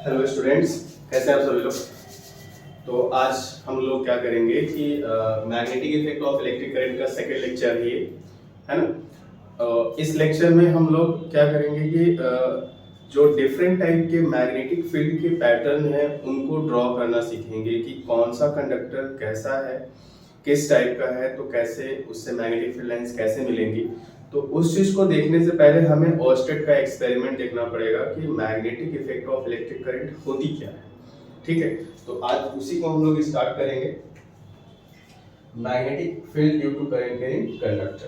Hello students, कैसे हैं आप सभी लोग। तो आज हम लोग क्या करेंगे कि magnetic effect of electric current का सेकंड लेक्चर है ना। इस लेक्चर में हम लोग क्या करेंगे कि जो डिफरेंट टाइप के मैग्नेटिक फील्ड के पैटर्न है उनको ड्रॉ करना सीखेंगे कि कौन सा कंडक्टर कैसा है, किस टाइप का है, तो कैसे उससे मैग्नेटिक फील्ड लाइंस कैसे मिलेंगी। तो उस चीज को देखने से पहले हमें ऑर्स्टेड का एक्सपेरिमेंट देखना पड़ेगा कि magnetic effect of electric current होती क्या है। ठीक है, तो आज उसी को हम लोग स्टार्ट करेंगे, magnetic field due to current in conductor.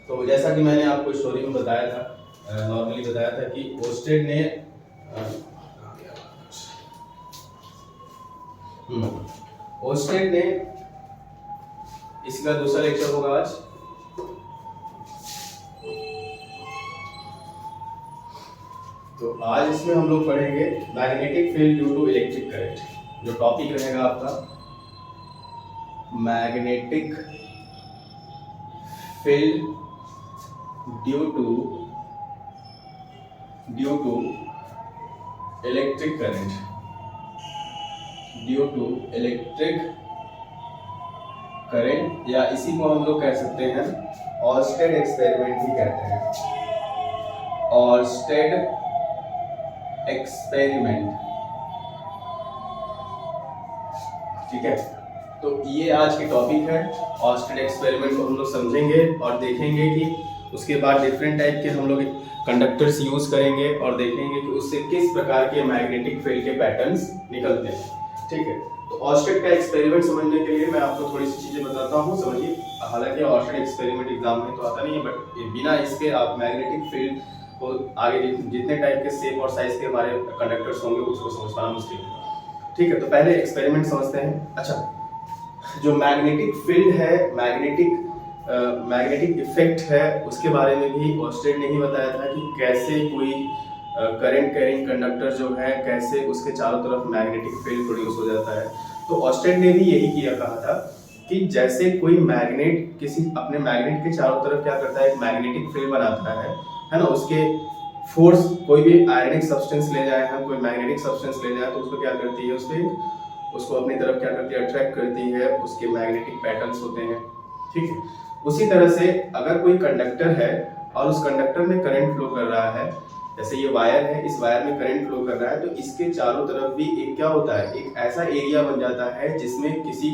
तो जैसा कि मैंने आपको स्टोरी में बताया था, नॉर्मली बताया था कि ओस्टेड ने इसका दूसरा लेक्चर होगा आज। तो आज इसमें हम लोग पढ़ेंगे magnetic field due to electric current. जो टॉपिक रहेगा आपका magnetic field due to electric current, due to electric current, या इसी को हम लोग कह सकते हैं ऑर्स्टेड एक्सपेरिमेंट भी कहते हैं। ऑर्स्टेड एक्सपेरिमेंट, ठीक है। तो ये आज की टॉपिक है। ऑर्स्टेड एक्सपेरिमेंट को हम लोग समझेंगे और देखेंगे कि उसके बाद डिफरेंट टाइप के हम लोग कंडक्टर्स यूज करेंगे और देखेंगे कि उससे किस प्रकार के मैग्नेटिक फील्ड के पैटर्न्स निकलते हैं। ठीक है, तो ऑर्स्टेड का एक्सपेरिमेंट समझने के लिए मैं आपको थोड़ी सी चीजें बताता हूँ, समझिए। हालांकि ऑर्स्टेड एक्सपेरिमेंट एग्जाम में तो आता नहीं है, बट बिना इसके आप मैग्नेटिक फील्ड को आगे जितने टाइप के शेप और साइज के हमारे कंडक्टर्स होंगे उसको समझ पाना मुश्किल है। ठीक है, तो पहले एक्सपेरिमेंट समझते हैं। अच्छा, जो मैग्नेटिक फील्ड है, मैग्नेटिक इफेक्ट है, उसके बारे में भी ऑर्स्टेड ने ही बताया था कि कैसे कोई करंट कैरिंग कंडक्टर जो है कैसे उसके चारों तरफ मैग्नेटिक फील्ड प्रोड्यूस हो जाता है। तो ऑर्स्टेड ने भी यही किया, कहा था कि जैसे कोई मैग्नेट किसी अपने मैग्नेट के चारों तरफ क्या करता है, एक मैग्नेटिक फील्ड बनाता है ना। उसके फोर्स, कोई भी आयनिक सब्सटेंस ले जाए, हम कोई मैग्नेटिक सब्सटेंस ले जाए तो उसको क्या करती है, उसको अपनी तरफ क्या करती है, अट्रैक्ट करती है, उसके मैग्नेटिक पैटर्न्स होते हैं। ठीक है, उसी तरह से अगर कोई कंडक्टर है और उस कंडक्टर में करंट फ्लो कर रहा है, जैसे ये वायर है, इस वायर में करंट फ्लो कर रहा है, तो इसके चारों तरफ भी एक क्या होता है, एक ऐसा एरिया बन जाता है जिसमें किसी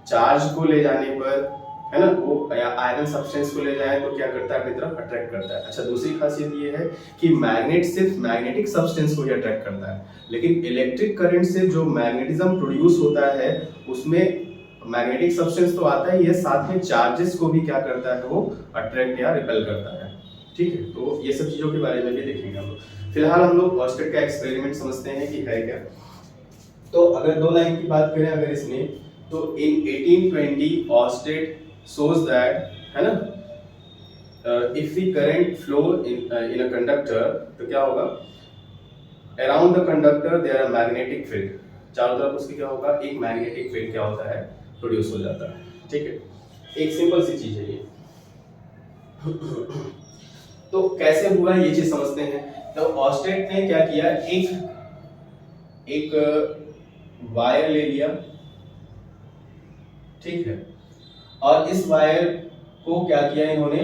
चार्ज को ले जाने पर, है ना, वो आयरन सब्सटेंस को ले जाए तो क्या करता है, अपनी तरफ अट्रैक्ट करता है। अच्छा, दूसरी खासियत ये है कि मैग्नेट सिर्फ मैग्नेटिक सब्सटेंस को ही अट्रैक्ट करता है, लेकिन इलेक्ट्रिक करंट से जो मैग्नेटिज्म प्रोड्यूस होता है उसमें मैग्नेटिक सब्सटेंस तो आता ही है, साथ में चार्जेस को भी क्या करता है, वो अट्रैक्ट या रिपेल करता है। ठीक है, तो ये सब चीजों के बारे में भी देखेंगे हम लोग। फिलहाल हम लोग ऑर्स्टेड का एक्सपेरिमेंट समझते हैं कि है क्या। तो अगर दो लाइन की बात करें अगर इसमें, तो इन 1820 ऑर्स्टेड shows that, है ना, if the current flow in a conductor, तो क्या होगा, around the conductor there are magnetic field, चारों तरफ उसके क्या होगा, एक मैग्नेटिक फील्ड क्या होता है, प्रोड्यूस हो जाता है। ठीक है, एक सिंपल सी चीज है ये। तो कैसे हुआ ये चीज समझते हैं। तो ऑर्स्टेड ने क्या किया, एक वायर ले लिया, ठीक है, और इस वायर को क्या किया इन्होंने,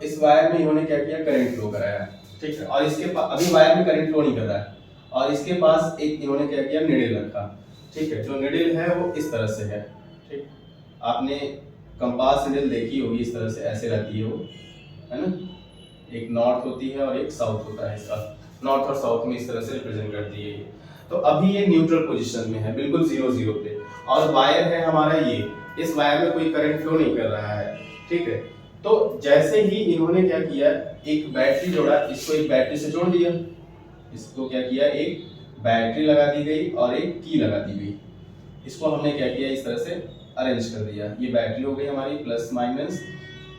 इस वायर में इन्होंने क्या किया, करंट फ्लो कराया। ठीक है, और इसके अभी वायर में करंट फ्लो नहीं कर रहा है, और इसके पास एक इन्होंने क्या किया, निडल रखा। ठीक है, जो निडल है वो इस तरह से है। ठीक, आपने कंपास निडल देखी होगी, इस तरह से ऐसे रहती है वो, है ना, एक नॉर्थ होती है और एक साउथ होता है, इसका नॉर्थ और साउथ में इस तरह से रिप्रेजेंट करती है ये। तो अभी ये न्यूट्रल पोजीशन में है, बिल्कुल 0-0 पे, और वायर है हमारा ये, इस वायर में कोई करंट फ्लो नहीं कर रहा है। ठीक है, तो जैसे ही इन्होंने क्या किया, एक बैटरी जोड़ा, इसको एक बैटरी से जोड़ दिया, इसको क्या किया, एक बैटरी लगा दी गई और एक की लगा दी गई। इसको हमने क्या किया, इस तरह से अरेंज कर दिया। ये बैटरी हो गई हमारी प्लस माइनस,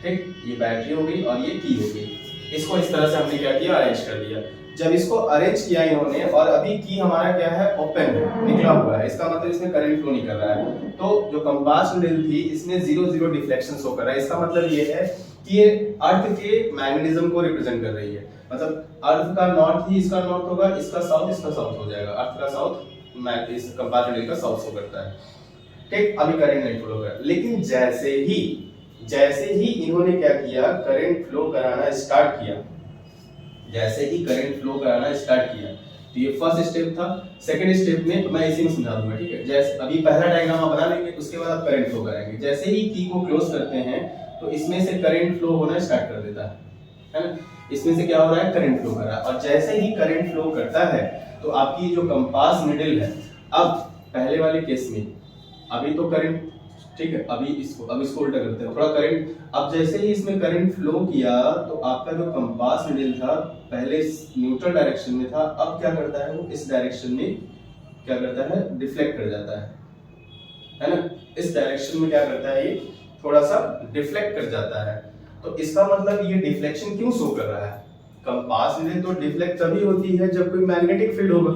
ठीक, ये बैटरी हो गई और ये की हो गई। इसको इस तरह से हमने क्या किया, अरेंज कर दिया। जब इसको अरेंज किया इन्होंने, और अभी की हमारा क्या है, ओपन है, निकला हुआ है, इसका मतलब इसमें करंट फ्लो नहीं कर रहा है। तो जो कंपास निडल थी इसमें 0-0 डिफ्लेक्शन शो कर रहा है। इसका मतलब ये है कि ये अर्थ के मैग्नेटिज्म को रिप्रेजेंट कर रही है। मतलब अर्थ का नॉर्थ ही इसका नॉर्थ होगा, इसका साउथ हो जाएगा। अर्थ का साउथ इस कंपास निडल का साउथ शो करता है, ठीक। अभी करंट नहीं फ्लो कर, लेकिन जैसे ही इन्होंने क्या किया, करंट फ्लो कराना स्टार्ट किया, जैसे ही करंट फ्लो कराना स्टार्ट किया, तो ये फर्स्ट स्टेप था। सेकंड स्टेप में मैं इसी में समझा दूंगा, ठीक है। जैसे अभी पहला डायग्राम आप बना लेंगे, उसके बाद आप करंट फ्लो कराएंगे। जैसे ही की को क्लोज करते हैं तो इसमें से करंट फ्लो होना स्टार्ट कर देता है ना। इसमें से क्या हो रहा है, करंट फ्लो कर रहा है। और जैसे ही करंट फ्लो करता है तो आपकी जो कंपास निडल है, अब पहले वाले केस में अभी तो करंट, ठीक है, अब इसको उल्टा करते हैं, थोड़ा करंट। अब जैसे ही इसमें करंट फ्लो किया तो आपका जो कंपास निडल था पहले न्यूट्रल डायरेक्शन में था, अब क्या करता है, वो इस डायरेक्शन में क्या करता है, डिफ्लेक्ट कर जाता है ना। इस डायरेक्शन में क्या करता है, ये थोड़ा सा डिफ्लेक्ट कर जाता है। तो इसका मतलब ये डिफ्लेक्शन क्यों शो कर रहा है, कंपास निडल तो डिफ्लेक्ट तभी होती है जब कोई मैग्नेटिक फील्ड होगा।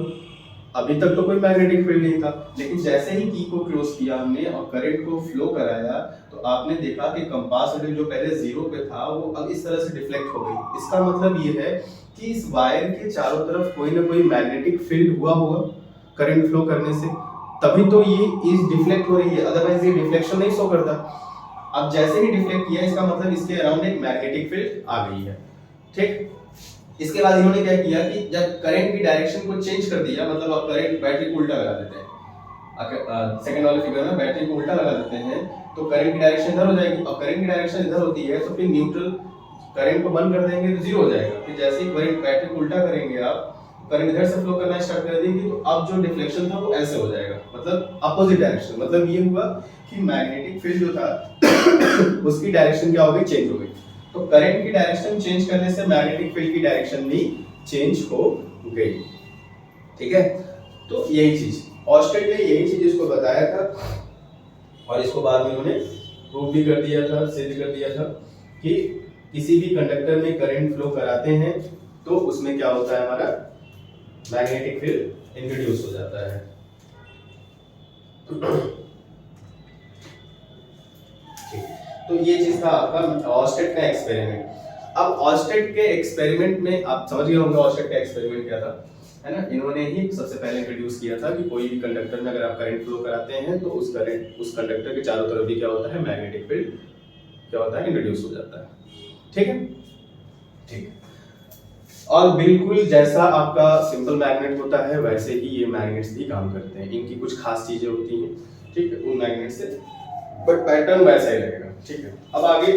अभी तक तो कोई मैग्नेटिक फील्ड नहीं था, लेकिन जैसे ही की को क्लोज किया हमने और करंट को फ्लो कराया तो आपने देखा कि कंपास निडल जो पहले जीरो पे था वो अब इस तरह से डिफ्लेक्ट हो गई। इसका मतलब ये है कि इस वायर के चारों तरफ कोई ना कोई मैग्नेटिक फील्ड हुआ होगा करंट फ्लो करने से, तभी तो ये इस डिफ्लेक्ट हो रही है, अदरवाइज ये डिफ्लेक्शन नहीं शो करता। अब जैसे ही डिफ्लेक्ट किया, इसका मतलब इसके अराउंड एक मैग्नेटिक फील्ड आ गई है, ठीक। इसके बाद इन्होंने क्या किया कि जब करंट की डायरेक्शन को चेंज कर दिया, मतलब अब करंट बैटरी को उल्टा लगा देते हैं, सेकंड वाले फिगर में बैटरी को उल्टा लगा देते हैं तो करंट की डायरेक्शन इधर हो जाएगी। और करंट की डायरेक्शन इधर होती है तो फिर न्यूट्रल करंट को बंद कर देंगे तो जीरो हो जाएगा। फिर जैसे ही करंट बैटरी को उल्टा करेंगे आप, करंट इधर से फ्लो करना स्टार्ट कर देंगे तो अब जो डिफ्लेक्शन था वो ऐसे हो जाएगा, मतलब अपोजिट डायरेक्शन। मतलब ये हुआ कि मैग्नेटिक फील्ड जो था उसकी डायरेक्शन क्या हो गई, चेंज हो गई। तो करंट की डायरेक्शन चेंज करने से मैग्नेटिक फील्ड की डायरेक्शन भी चेंज हो गई, ठीक है। तो यही चीज ऑस्टेड ने यही चीज इसको बताया था और इसको बाद में उन्होंने प्रूव भी कर दिया था, सिद्ध कर दिया था कि किसी भी कंडक्टर में करंट फ्लो कराते हैं तो उसमें क्या होता है, हमारा मैग्नेटिक फील्ड इंट्रोड्यूस हो जाता है। तो ये चीज था आपका ऑस्टेड का एक्सपेरिमेंट। अब ऑस्टेड के एक्सपेरिमेंट में आप समझ गए होंगे ऑस्टेड का एक्सपेरिमेंट क्या था, है ना। इन्होंने ही सबसे पहले इंट्रोड्यूस किया था कि कोई भी कंडक्टर में अगर आप करंट फ्लो कराते हैं तो उस कंडक्टर के चारों तरफ भी क्या होता है, मैग्नेटिक फील्ड क्या होता है, इंट्रोड्यूस हो जाता है, ठीक है, ठीक। और बिल्कुल जैसा आपका सिंपल मैग्नेट होता है वैसे ही ये मैग्नेट्स भी काम करते हैं। इनकी कुछ खास चीजें होती हैं, ठीक है, उन मैग्नेट से, बट पैटर्न वैसा ही रहेगा, ठीक है। अब आगे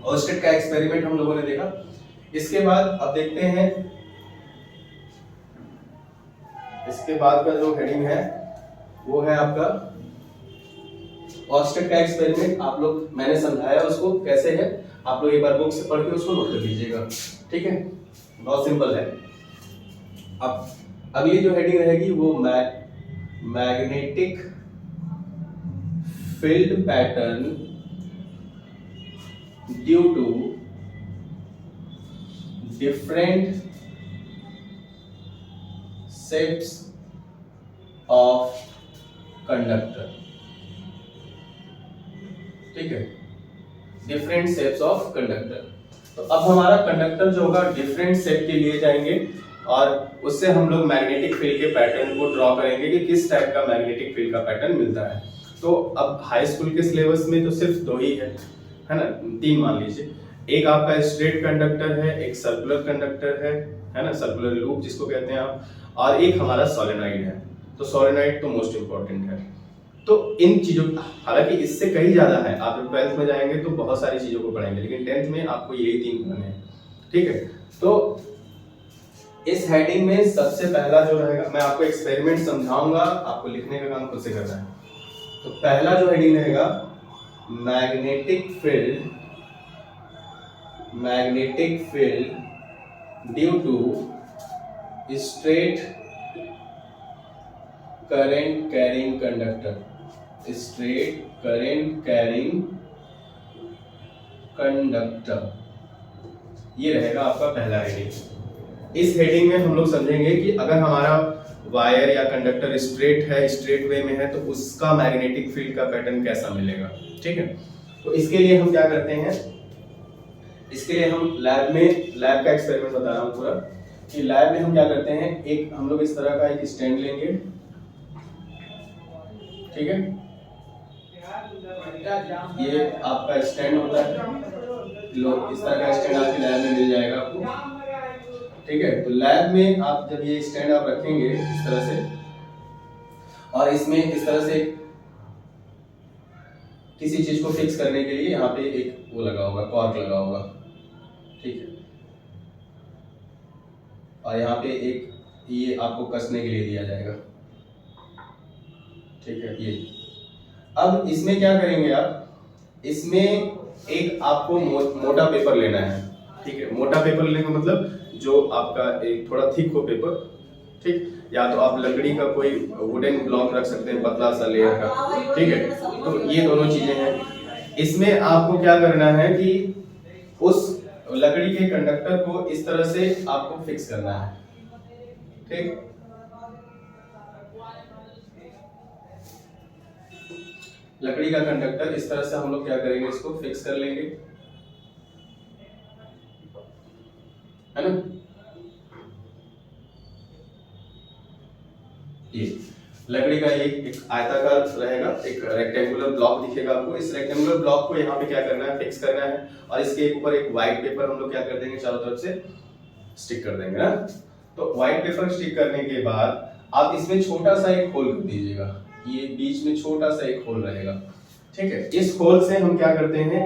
ऑस्टेड का एक्सपेरिमेंट हम लोगों ने देखा। इसके बाद अब देखते हैं, इसके बाद का जो हेडिंग है वो है आपका ऑस्टेड का एक्सपेरिमेंट। आप लोग, मैंने समझाया उसको कैसे है, आप लोग एक बार बुक से पढ़ के उसको नोट कर लीजिएगा, ठीक है, बहुत सिंपल है। अब ये जो हेडिंग रहेगी वो magnetic field pattern due to different shapes of conductor, ठीक है, डिफरेंट शेप्स ऑफ कंडक्टर। तो अब हमारा कंडक्टर जो होगा डिफरेंट शेप के लिए जाएंगे और उससे हम लोग मैग्नेटिक फील्ड के पैटर्न को ड्रॉ करेंगे कि किस टाइप का मैग्नेटिक फील्ड का पैटर्न मिलता है। तो अब हाई स्कूल के सिलेबस में तो सिर्फ दो ही है ना, तीन मान लीजिए। एक आपका स्ट्रेट कंडक्टर है, एक सर्कुलर कंडक्टर है ना, सर्कुलर लूप जिसको कहते हैं आप, और एक हमारा सोलेनॉइड है। तो सोलेनॉइड तो मोस्ट इंपॉर्टेंट है। तो इन चीजों, हालांकि इससे कहीं ज्यादा है, आप जब 12th में जाएंगे तो बहुत सारी चीजों को पढ़ेंगे, लेकिन 10th में आपको यही तीन पढ़ने हैं, ठीक है। तो इस हेडिंग में सबसे पहला जो रहेगा, मैं आपको एक्सपेरिमेंट समझाऊंगा, आपको लिखने का काम खुद से करना है। तो पहला जो हेडिंग रहेगा magnetic field due to straight current carrying conductor, straight current carrying conductor, ये रहेगा आपका पहला हेडिंग। इस हेडिंग में हम लोग समझेंगे कि अगर हमारा वायर या कंडक्टर स्ट्रेट है, स्ट्रेट वे में है, तो उसका मैग्नेटिक फील्ड का पैटर्न कैसा मिलेगा, ठीक है। तो इसके लिए हम क्या करते हैं, इसके लिए हम लैब का एक्सपेरिमेंट बता रहा हूँ पूरा, कि लैब में हम क्या करते हैं, एक हम लोग इस तरह का एक स्टैंड लेंगे, ठीक है, ये आपका स्टैंड होता है, लो इस तरह का स्टैंड आपकी लैब में मिल जाएगा आपको, ठीक है। तो लैब में आप जब ये स्टैंड आप रखेंगे इस तरह से, और इसमें इस तरह से किसी चीज को फिक्स करने के लिए यहाँ पे एक वो लगा होगा, कॉर्क लगा होगा, ठीक है, और यहाँ पे एक ये आपको कसने के लिए दिया जाएगा, ठीक है। ये अब इसमें क्या करेंगे आप, इसमें एक आपको मोटा पेपर लेना है, ठीक है। मोटा पेपर लेने का मतलब जो आपका एक थोड़ा थिक हो पेपर, ठीक, या तो आप लकड़ी का कोई वुडन ब्लॉक रख सकते हैं, पतला सा लेयर का, ठीक है। तो ये दोनों चीजें हैं। इसमें आपको क्या करना है कि उस लकड़ी के कंडक्टर को इस तरह से आपको फिक्स करना है, ठीक। लकड़ी का कंडक्टर इस तरह से हम लोग क्या करेंगे, इसको फिक्स कर लेंगे, है ना। ये लकड़ी का एक आयताकार रहेगा, एक रेक्टेंगुलर ब्लॉक दिखेगा आपको। इस रेक्टेंगुलर ब्लॉक को यहाँ पे क्या करना है, फिक्स करना है, और इसके ऊपर एक व्हाइट पेपर हम लोग क्या कर देंगे, चारों तरफ से स्टिक कर देंगे ना। तो व्हाइट पेपर स्टिक करने के बाद आप इसमें छोटा सा एक होल कर दीजिएगा, ये बीच में छोटा सा एक होल रहेगा, ठीक है। इस होल से हम क्या करते हैं,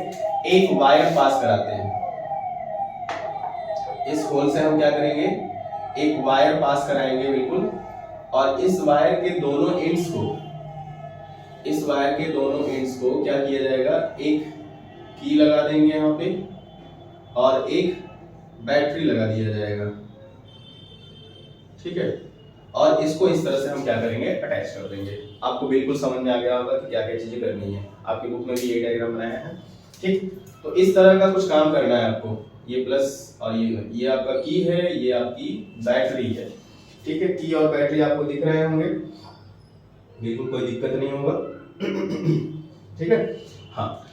एक वायर पास कराते हैं। इस होल से हम क्या करेंगे, एक वायर पास कराएंगे बिल्कुल, और इस वायर के दोनों एंड्स को, इस वायर के दोनों एंड्स को क्या किया जाएगा, एक की लगा देंगे यहाँ पे, और एक बैटरी लगा दिया जाएगा, ठीक है। और इसको इस तरह से हम क्या करेंगे, अटैच कर देंगे। आपको बिल्कुल समझ में आ गया होगा कि क्या क्या चीजें करनी है, आपकी बुक में भी ये डायग्राम बनाया है, ठीक। तो इस तरह का कुछ काम करना है आपको। ये प्लस और ये आपका की है, ये आपकी बैटरी है, ठीक है। की और बैटरी आपको दिख रहे होंगे, बिल्कुल कोई दिक्कत नहीं होगा, ठीक है। हाँ,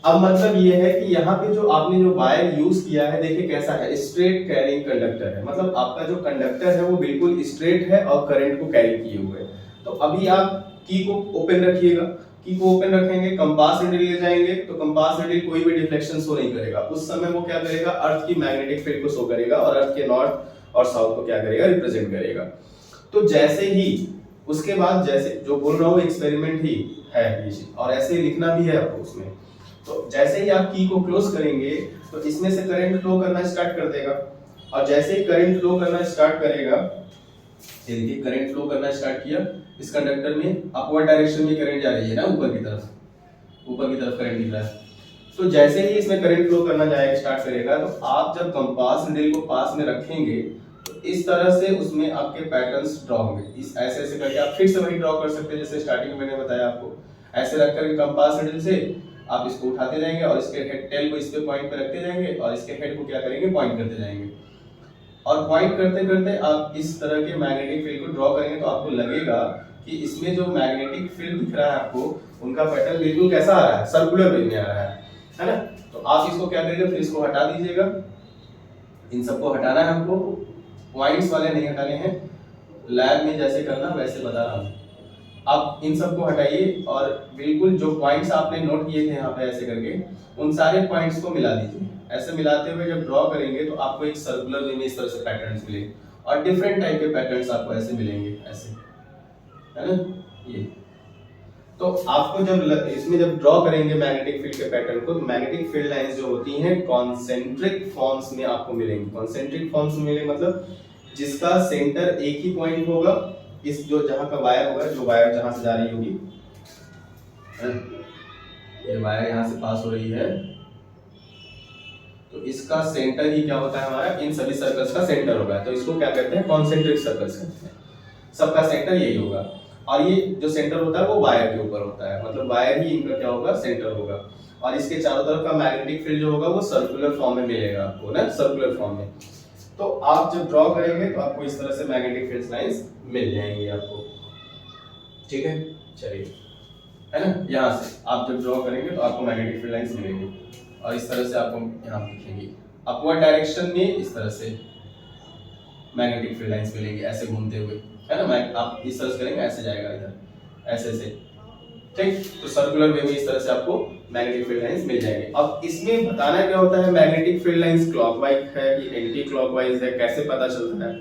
अब मतलब ये है कि यहाँ पे जो आपने जो वायर यूज किया है, देखिए कैसा है, स्ट्रेट कैरिंग कंडक्टर है, मतलब आपका जो कंडक्टर है वो बिल्कुल स्ट्रेट है और करंट को कैरी किए हुए है। तो अभी आप की को ओपन रखिएगा, की को ओपन रखेंगे, कंपास नीडल ले जाएंगे, तो कंपास नीडल कोई भी डिफ्लेक्शन शो नहीं करेगा। उस समय वो क्या करेगा, अर्थ की मैग्नेटिक फील्ड को शो करेगा, और अर्थ के नॉर्थ और साउथ को क्या करेगा, रिप्रेजेंट करेगा। तो जैसे ही उसके बाद, जैसे जो बोल रहा हूँ एक्सपेरिमेंट ही है ये, और ऐसे लिखना भी है आपको उसमें। तो जैसे ही आप की को क्लोज करेंगे तो इसमें से करंट फ्लो करना स्टार्ट कर देगा, और जैसे ही करंट फ्लो करना स्टार्ट करेगा, ये देखिए करंट फ्लो करना स्टार्ट किया, इस कंडक्टर में अपवर्ड डायरेक्शन में करंट जा रही है ना, ऊपर की तरफ, ऊपर की तरफ करंट निकल रहा है। तो जैसे ही इसमें करंट फ्लो करना जाएगा, स्टार्ट करेगा, तो आप जब कंपास नीडल को पास में रखेंगे तो इस तरह से उसमें आपके पैटर्न्स ड्रॉ होंगे। इस ऐसे ऐसे करके आप फिर से वही ड्रॉ कर सकते हैं जैसे स्टार्टिंग में मैंने बताया आपको। ऐसे रख करके कंपास नीडल से आप इसको उठाते जाएंगे, और इसके हेड टेल को इस पे पॉइंट पे रखते जाएंगे, और इसके हेड को क्या करेंगे, पॉइंट करते जाएंगे, और पॉइंट करते करते आप इस तरह के मैग्नेटिक फील्ड को ड्रॉ करेंगे। तो आपको लगेगा कि इसमें जो मैग्नेटिक फील्ड दिख रहा है आपको, उनका पैटर्न बिल्कुल कैसा आ रहा है, सर्कुलर वे में आ रहा है ना। तो आप इसको क्या करेंगे, फिर इसको हटा दीजिएगा, इन सबको हटाना है हमको, पॉइंट्स वाले नहीं हटाने हैं, लैब में जैसे करना वैसे बता रहा हूँ। आप इन सबको हटाइए, और बिल्कुल जो पॉइंट्स आपने नोट किए थे यहाँ पे ऐसे करके, उन सारे पॉइंट्स को मिला दीजिए। ऐसे मिलाते हुए जब ड्रॉ करेंगे तो आपको एक सर्कुलर वे में इस तरह से पैटर्न्स मिलेंगे, और डिफरेंट टाइप के पैटर्न्स आपको ऐसे मिलेंगे, ऐसे, है ना। ये तो आपको जब इसमें जब ड्रॉ करेंगे मैग्नेटिक फील्ड के पैटर्न को, तो मैग्नेटिक फील्ड लाइंस जो होती हैं कॉन्सेंट्रिक फॉर्म्स में आपको मिलेंगी। कॉन्सेंट्रिक फॉर्म्स में मिले मतलब जिसका सेंटर एक ही पॉइंट होगा, इस जो जहां का वायर होगा, जो वायर जहां से जा रही होगी, ये वायर यहां से पास हो रही है, तो इसका सेंटर ही क्या होता है हमारा, इन सभी सर्कल्स का सेंटर होगा। तो इसको क्या कहते हैं, कॉन्सेंट्रिक सर्कल्स कहते हैं। सबका सेंटर यही होगा, और ये जो सेंटर होता है वो वायर के ऊपर होता है, मतलब वायर ही इनका क्या होगा, सेंटर होगा। और इसके चारों तरफ का मैग्नेटिक फील्ड जो होगा वो सर्कुलर फॉर्म में मिलेगा आपको ना, सर्कुलर फॉर्म में। तो आप जब ड्रॉ करेंगे तो आपको इस तरह से मैग्नेटिक फील्ड लाइंस मिल जाएंगी आपको, ठीक है। चलिए है ना। यहाँ से आप जब ड्रॉ करेंगे तो आपको मैग्नेटिक फील्ड लाइंस मिलेंगी और इस तरह से आपको यहाँ दिखेंगी। अपवर्ड डायरेक्शन में इस तरह से मैग्नेटिक फील्ड लाइंस मिलेंगी ऐसे घूमते हुए, है ना। आप इस तरह से करेंगे ऐसे जाएगा इधर ऐसे से, ठीक। तो सर्कुलर वे में इस तरह से आपको मैग्नेटिक फील्ड लाइंस मिल जाएंगे। अब इसमें बताना क्या होता है, मैग्नेटिक फील्ड लाइंस क्लॉकवाइज है कि एंटी क्लॉकवाइज है, कैसे पता चलता है,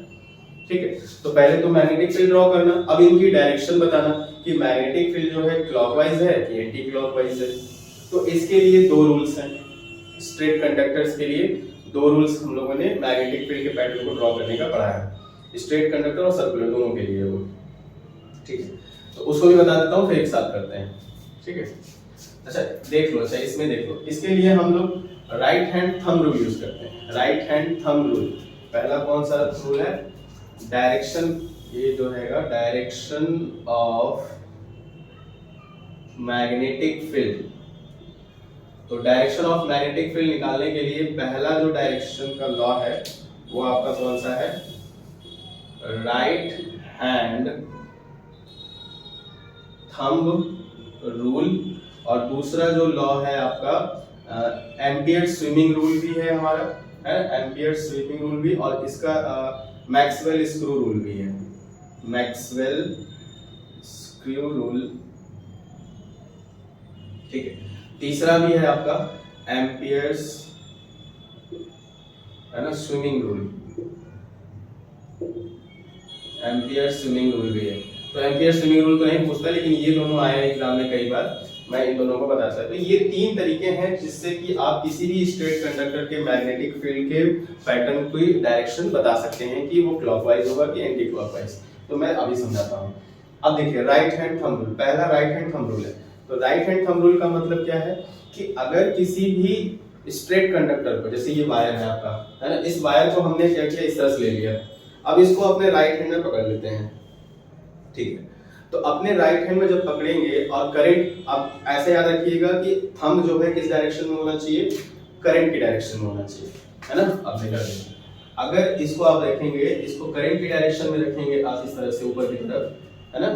ठीक है। तो पहले तो मैग्नेटिक फील्ड ड्रॉ करना, अब इनकी डायरेक्शन बताना कि मैग्नेटिक फील्ड जो है क्लॉकवाइज है कि एंटी क्लॉकवाइज है। तो इसके लिए दो रूल्स हैं, स्ट्रेट कंडक्टर्स के लिए दो रूल्स हम लोगों ने मैग्नेटिक फील्ड के पैटर्न को ड्रॉ करने का पढ़ा है, स्ट्रेट कंडक्टर और सर्कुलर दोनों के लिए वो, ठीक है। तो उसको भी बता देता हूँ फिर एक साथ करते हैं, ठीक है। अच्छा देख लो, अच्छा इसमें देख लो, इसके लिए हम लोग right hand thumb rule use करते हैं। राइट हैंड थंब रूल, पहला कौन सा रूल है, डायरेक्शन, ये जो हैगा डायरेक्शन ऑफ मैग्नेटिक फील्ड। तो डायरेक्शन ऑफ मैग्नेटिक फील्ड निकालने के लिए पहला जो डायरेक्शन का लॉ है वो आपका कौन सा है, राइट हैंड थंब रूल। और दूसरा जो लॉ है आपका एम्पियर स्विमिंग रूल भी है हमारा, है एम्पियर स्विमिंग रूल भी, और इसका मैक्सवेल स्क्रू रूल भी है, मैक्सवेल स्क्रू रूल, ठीक है। तीसरा भी है आपका एम्पियर्स, है ना, swimming rule, ampere swimming rule भी है। तो एम्पियर स्विमिंग रूल तो नहीं पूछता, लेकिन ये दोनों आए हैं एग्जाम में कई बार, मैं इन दोनों को बता सकता हूं। तो ये तीन तरीके हैं जिससे कि आप किसी भी स्ट्रेट कंडक्टर के मैग्नेटिक फील्ड के पैटर्न की डायरेक्शन बता सकते हैं कि वो क्लॉकवाइज होगा कि एंटी क्लॉकवाइज। तो मैं अभी समझाता हूँ। अब देखिए राइट हैंड थंब रूल, पहला राइट हैंड थंब रूल है। तो राइट हैंड थंब रूल का मतलब क्या है कि अगर किसी भी स्ट्रेट कंडक्टर को, जैसे ये वायर है आपका, है ना, इस वायर को हमने क्या किया, इस तरह से ले लिया। अब इसको अपने राइट हैंड में पकड़ लेते हैं, ठीक है। तो अपने राइट हैंड में जब पकड़ेंगे और करंट, अब ऐसे याद रखिएगा कि थंब जो है किस डायरेक्शन में होना चाहिए, करंट की डायरेक्शन में होना चाहिए, है ना। अब देखा देखिए, अगर इसको आप रखेंगे, इसको करंट की डायरेक्शन में रखेंगे आप इस तरह से ऊपर की तरफ, है ना,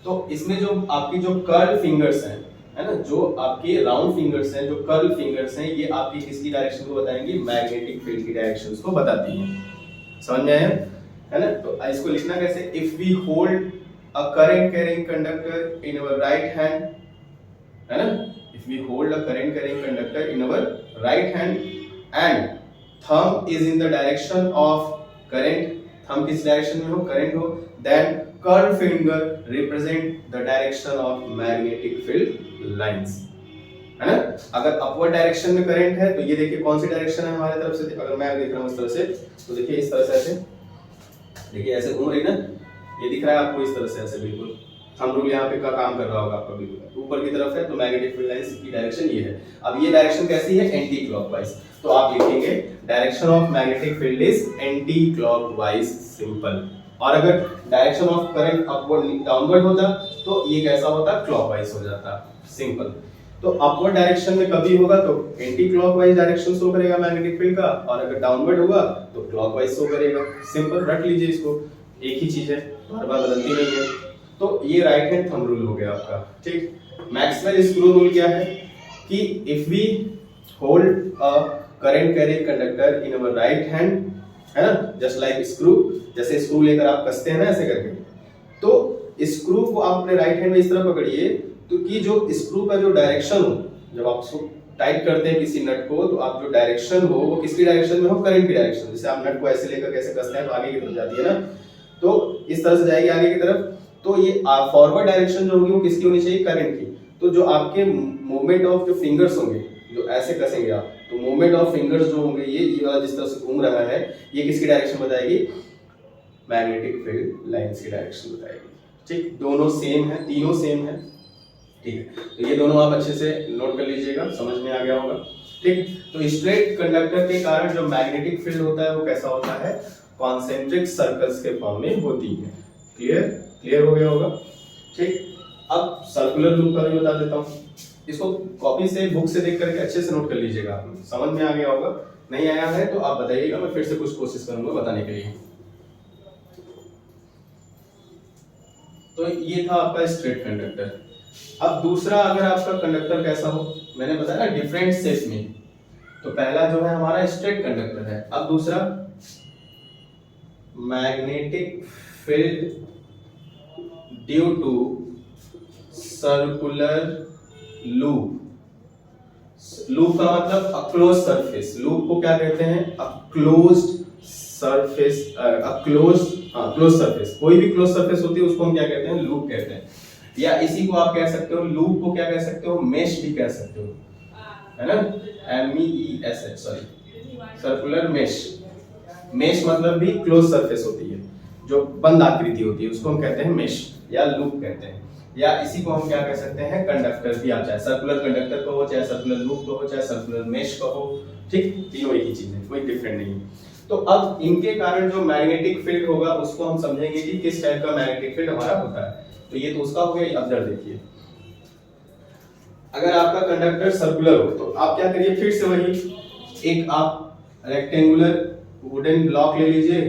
तो इसमें जो आपकी जो कर्ल फिंगर्स हैं, है ना, जो आपके राउंड फिंगर्स हैं, जो कर्ल फिंगर्स हैं, ये आपकी किसकी डायरेक्शन को बताएंगी, मैग्नेटिक फील्ड की डायरेक्शन को बताती हैं। समझ में आया, है ना। तो इसको लिखना कैसे, if we hold a current carrying conductor in our right hand, है ना, if we hold a current carrying conductor in our right hand and thumb is in the direction of current, thumb किस direction में हो, current हो, then curl finger represent the direction of magnetic field lines, है ना। अगर upward direction में current है तो ये देखिए कौन सी डायरेक्शन है हमारे तरफ से, अगर मैं देख रहा हूँ इस तरह से, तो देखिए इस तरह से, ऐसे देखिए ऐसे घूम रही ना, ये दिख रहा है आपको इस तरह से, ऐसे बिल्कुल थंब रूल यहाँ पे का काम कर रहा होगा आपका, बिल्कुल ऊपर की तरफ है, तो मैग्नेटिक फील्ड लाइंस की डायरेक्शन ये है। अब ये डायरेक्शन कैसी है, एंटी क्लॉकवाइज। तो आप लिखेंगे direction of magnetic field is anti clockwise, simple. और अगर direction of current upward downward होता तो ये कैसा होता, क्लॉकवाइज हो जाता, सिंपल। तो अपवर्ड डायरेक्शन में कभी होगा तो एंटी क्लॉकवाइज डायरेक्शन शो करेगा मैग्नेटिक फील्ड का, और अगर डाउनवर्ड होगा तो क्लॉकवाइज शो करेगा, सिंपल, रख लीजिए इसको, एक ही चीज है, बार बार बदलती नहीं है। तो ये राइट हैंड थंब रूल हो गया आपका, ठीक। मैक्सवेल स्क्रू रूल क्या है कि if we hold a current carrying conductor in our right hand, है ना, जस्ट लाइक स्क्रू, जैसे स्क्रू लेकर आप कसते हैं ना ऐसे करके, तो स्क्रू को आप अपने राइट हैंड में इस तरह पकड़िए, तो कि जो स्क्रू का जो डायरेक्शन हो, जब आप उसको टाइट करते हैं किसी नट को, तो आप जो डायरेक्शन हो वो किसकी डायरेक्शन में हो, करंट की डायरेक्शन। जैसे आप नट को ऐसे लेकर कैसे कसते हैं तो आगे की तरफ जाती है ना, तो इस तरह से जाएगी आगे की तरफ, तो ये फॉरवर्ड डायरेक्शन जो होगी वो किसकी होनी चाहिए, करंट की। तो जो आपके मूवमेंट ऑफ जो फिंगर्स होंगे, जो ऐसे कसेंगे आप, तो मूवमेंट ऑफ फिंगर्स जो होंगे, ये वाला जिस तरह से घूम रहा है, ये किसकी डायरेक्शन बताएगी, मैग्नेटिक फील्ड लाइंस की डायरेक्शन बताएगी, ठीक। दोनों सेम है, तीनों सेम है, ठीक है। तो ये दोनों आप अच्छे से नोट कर लीजिएगा, समझ में आ गया होगा, ठीक। तो स्ट्रेट कंडक्टर के कारण जो मैग्नेटिक फील्ड होता है वो कैसा होता है, कॉन्सेंट्रिक सर्कल्स के फॉर्म में होती है। क्लियर हो गया होगा, ठीक। अब सर्कुलर लूप का भी बता देता हूँ, इसको कॉपी से, बुक से देख करके अच्छे से नोट कर लीजिएगा, आप समझ में आ गया होगा। नहीं आया है तो आप बताइएगा, मैं फिर से कुछ कोशिश करूंगा बताने के लिए। तो ये था आपका स्ट्रेट कंडक्टर। अब दूसरा, अगर आपका कंडक्टर कैसा हो, मैंने बताया ना डिफरेंट शेप में, तो पहला जो है हमारा स्ट्रेट कंडक्टर है। अब दूसरा magnetic field due to circular loop. Loop का मतलब अक्लोज सरफेस। लूप को क्या कहते हैं? A closed surface, close surface. कोई भी क्लोज सरफेस होती है उसको हम क्या कहते हैं? लूप कहते हैं। या इसी को आप कह सकते हो, लूप को क्या कह सकते हो? मेश भी कह सकते हो, है ना? MEESH, sorry, circular mesh. Mesh मतलब भी क्लोज सरफेस होती है, जो बंद आकृति होती है, उसको हम कहते हैं मेश या लूप कहते हैं। या इसी को हम क्या कह सकते हैं? कंडक्टर भी। आप चाहे सर्कुलर कंडक्टर कहो, चाहे सर्कुलर लूप कहो, चाहे सर्कुलर मेश कहो, ठीक, तीनों एक ही चीज है, कोई डिफरेंट नहीं है। तो अब इनके कारण जो मैग्नेटिक फील्ड होगा उसको हम समझेंगे कि किस टाइप का मैग्नेटिक फील्ड हमारा होता है। तो ये तो उसका हो गया। अब जरा देखिए, अगर आपका कंडक्टर सर्कुलर हो तो आप क्या करिए, फिर से वही एक आप रेक्टेंगुलर वुडन ब्लॉक ले लीजिए,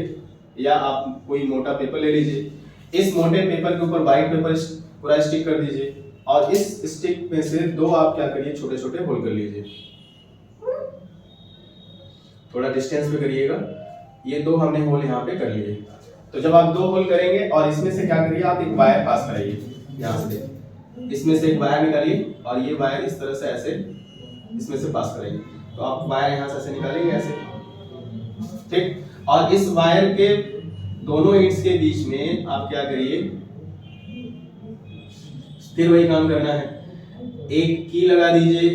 या आप कोई मोटा पेपर ले लीजिए। इस मोटे पेपर के ऊपर व्हाइट पेपर पूरा स्टिक कर दीजिए, और इस स्टिक में से दो आप क्या करिए, छोटे छोटे होल कर लीजिए। थोड़ा डिस्टेंस पे करिएगा। ये दो हमने होल यहाँ पे कर लिए। तो जब आप दो होल करेंगे और इसमें से क्या करिए, आप एक वायर पास कराइए यहाँ से, इसमें से एक वायर निकालिए, और ये वायर इस तरह से ऐसे इसमें से पास कराइए। तो आप वायर यहाँ से ऐसे निकालेंगे ऐसे, ठीक। और इस वायर के दोनों एंड्स के बीच में आप क्या करिए, फिर वही काम करना है, एक की लगा दीजिए,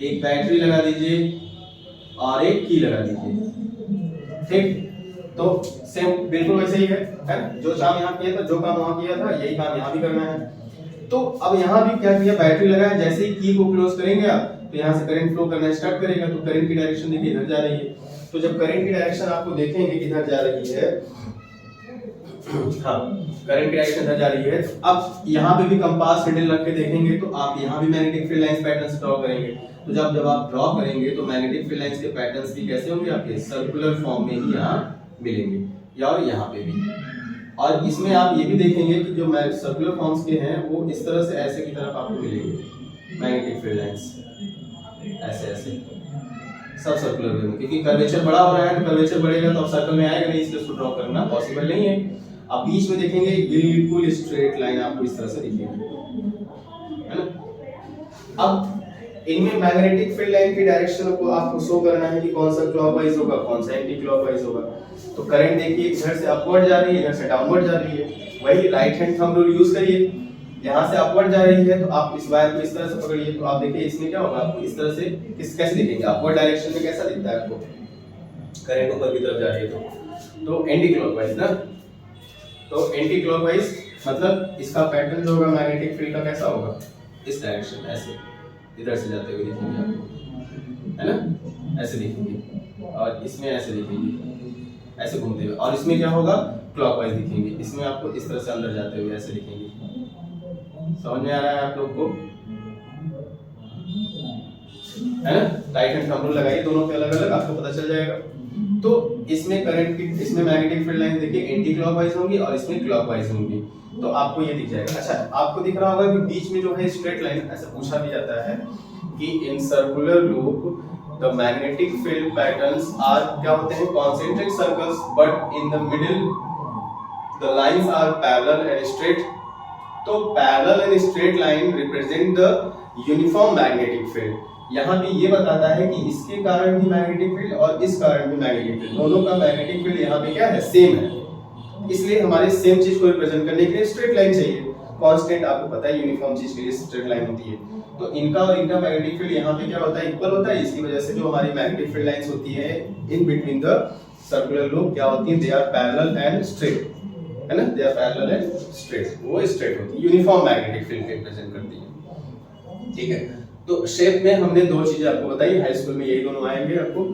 एक बैटरी लगा दीजिए, और एक की लगा दीजिए, ठीक। तो सेम बिल्कुल वैसे ही है? जो काम यहाँ किया था, जो काम वहां किया था, यही काम यहाँ भी करना है। तो अब यहाँ भी क्या किया, बैटरी लगाया, जैसे ही की को क्लोज करेंगे आप, तो यहाँ से करंट फ्लो करना स्टार्ट करेगा। तो करंट की डायरेक्शन देखिए इधर जा रही है। तो जब करंट की डायरेक्शन आपको देखेंगे किधर जा रही है, हाँ, करंट की डायरेक्शन इधर जा रही है। अब यहाँ पे भी कंपास निडल रख के देखेंगे तो आप यहाँ भी magnetic field lines patterns draw करेंगे। तो जब आप ड्रॉ करेंगे तो मैग्नेटिक फील्ड लाइंस के पैटर्न्स भी कैसे होंगे, आपके सर्कुलर फॉर्म में ही यहाँ मिलेंगे, या और यहाँ पे भी। और इसमें आप ये भी देखेंगे कि जो सर्कुलर फॉर्म्स के हैं वो इस तरह से ऐसे की तरफ आपको मिलेंगे मैग्नेटिक फील्ड लाइंस, ऐसे ऐसे सब सर्कुलर वे में। क्योंकि कर्वेचर बड़ा हो रहा है, तो कर्वेचर बढ़ेगा तो अब सर्कल में आएगा नहीं, इसलिए उसको ड्रॉ करना पॉसिबल नहीं है। आप बीच में देखेंगे बिल्कुल स्ट्रेट लाइन आपको इस तरह से दिखेगी, है ना। अब इनमें मैग्नेटिक फील्ड लाइन की डायरेक्शन को आपको शो करना है कि कौन सा क्लॉकवाइज होगा, कौन सा एंटी क्लॉकवाइज होगा। तो करंट देखिए इधर से अपवर्ड जा रही है, इधर से डाउनवर्ड जा रही है। वही right hand thumb rule use करिए, यहाँ से अपवर्ड जा रही है तो आप इस वायर को इस तरह से पकड़िए। तो आप देखिए इसमें क्या होगा, आपको इस तरह से कैसे दिखेंगे, अपवर्ड डायरेक्शन में कैसा दिखता है आपको, करंट ऊपर की तरफ जा रही है तो एंटी क्लॉकवाइज ना। तो एंटी क्लॉकवाइज मतलब इसका पैटर्न जो होगा मैग्नेटिक फील्ड का कैसा होगा, इस डायरेक्शन में ऐसे इधर से जाते हुए दिखेंगे आपको, है ना, ऐसे दिखेंगे। और इसमें ऐसे दिखेंगे, ऐसे घूमते हुए। और इसमें क्या होगा, क्लॉकवाइज दिखेंगे। इसमें आपको इस तरह से अंदर जाते हुए ऐसे दिखेंगे। समझ में आ रहा है आप लोग को, है ना। राइट हैंड थंब रूल लगाइए दोनों पे अलग अलग, आपको पता चल जाएगा। तो इसमें करंट की, इसमें मैग्नेटिक फील्ड लाइन देखिए एंटी क्लॉकवाइज होंगी और इसमें क्लॉकवाइज होंगी। तो आपको ये दिख जाएगा। अच्छा, आपको दिख रहा होगा कि बीच में जो है स्ट्रेट लाइन, ऐसा पूछा भी जाता है कि in circular loop the magnetic field patterns are, क्या होते हैं, concentric circles, but in the middle the lines are parallel and straight. तो parallel and straight line represent the uniform magnetic field. यहाँ भी ये बताता है कि इसके कारण भी मैग्नेटिक फील्ड और इस कारण भी मैग्नेटिक फील्ड, दोनों का मैग्नेटिक फील्ड यहाँ पे क्या है, सेम है। इसलिए हमारे सेम चीज को रिप्रेजेंट करने के लिए स्ट्रेट लाइन चाहिए। कांस्टेंट आपको पता है यूनिफॉर्म चीज के लिए स्ट्रेट लाइन होती है। तो इनका और इनका मैग्नेटिक फील्ड यहाँ पे क्या होता है, इक्वल होता है। इसकी वजह से जो हमारी मैग्नेटिक फील्ड लाइंस होती है in between the circular loop, क्या होती है, they are parallel and straight, है ना, they are parallel and straight, वो स्ट्रेट होती है, यूनिफॉर्म मैग्नेटिक फील्ड को रिप्रेजेंट करती है। ठीक है, तो शेप में हमने दो चीजें आपको बताई, हाई स्कूल में यही दोनों आएंगे। आपको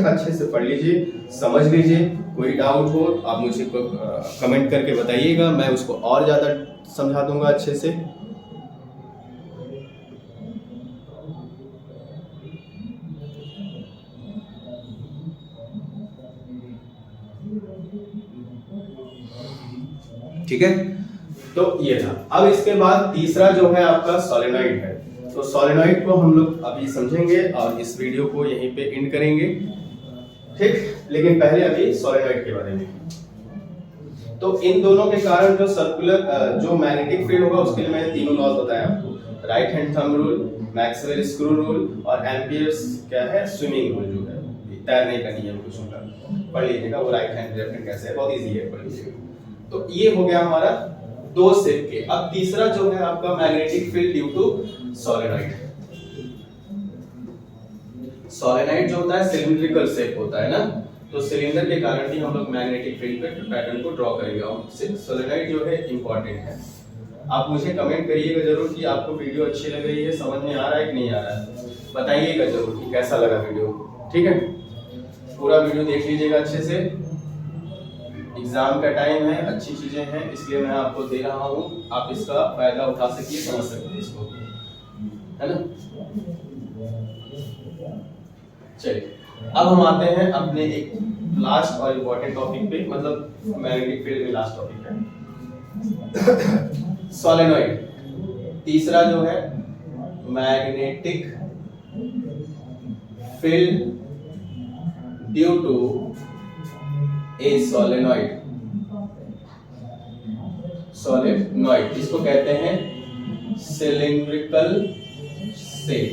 अच्छे से पढ़ लीजिए, समझ लीजिए। कोई डाउट हो आप मुझे कमेंट करके बताइएगा, मैं उसको और ज़्यादा समझा दूंगा अच्छे से। ठीक है, तो ये था। अब इसके बाद तीसरा जो है आपका सोलेनॉइड है। तो सोलेनॉइड को हम लोग अभी समझेंगे और इस वीडियो को यहीं पे एंड करेंगे, ठीक। लेकिन पहले अभी सोलेनॉइड के बारे में। तो इन दोनों के कारण जो सर्कुलर जो मैग्नेटिक फील्ड होगा उसके लिए मैंने तीनों लॉज बताया आपको, right hand thumb rule, Maxwell screw rule और एम्पियर्स क्या है स्विमिंग रूल, जो है तैरने का नियम कुछ होगा, पढ़ लीजिएगा वो राइट हैंड लेफ्ट हैंड कैसे है, बहुत इजी है, पढ़ लीजिएगा। तो ये हो गया हमारा दो शेप के। अब तीसरा जो है आपका magnetic field due to solenoid. Solenoid जो होता है सिलिंड्रिकल शेप होता है ना, तो सिलेंडर के कारण भी हम लोग मैग्नेटिक फील्ड पे पैटर्न को ड्रॉ करेंगे। और सोलेनॉइड जो है इंपॉर्टेंट है। आप मुझे कमेंट करिएगा जरूर कि आपको वीडियो अच्छी लग रही है, समझ में आ रहा है कि नहीं आ रहा है, बताइएगा जरूर कि कैसा लगा वीडियो, ठीक है। पूरा वीडियो देख लीजिएगा अच्छे से, एग्जाम का टाइम है, अच्छी चीजें हैं इसलिए मैं आपको दे रहा हूँ, आप इसका फायदा उठा सकिए, समझ सकते इसको, है ना। चलिए अब हम आते हैं अपने एक लास्ट और इम्पोर्टेंट टॉपिक पे, मतलब मैग्नेटिक फील्ड में लास्ट टॉपिक है सोलेनॉइड। तीसरा जो है magnetic field due to a solenoid. Solenoid इसको कहते हैं सिलिंड्रिकल शेप,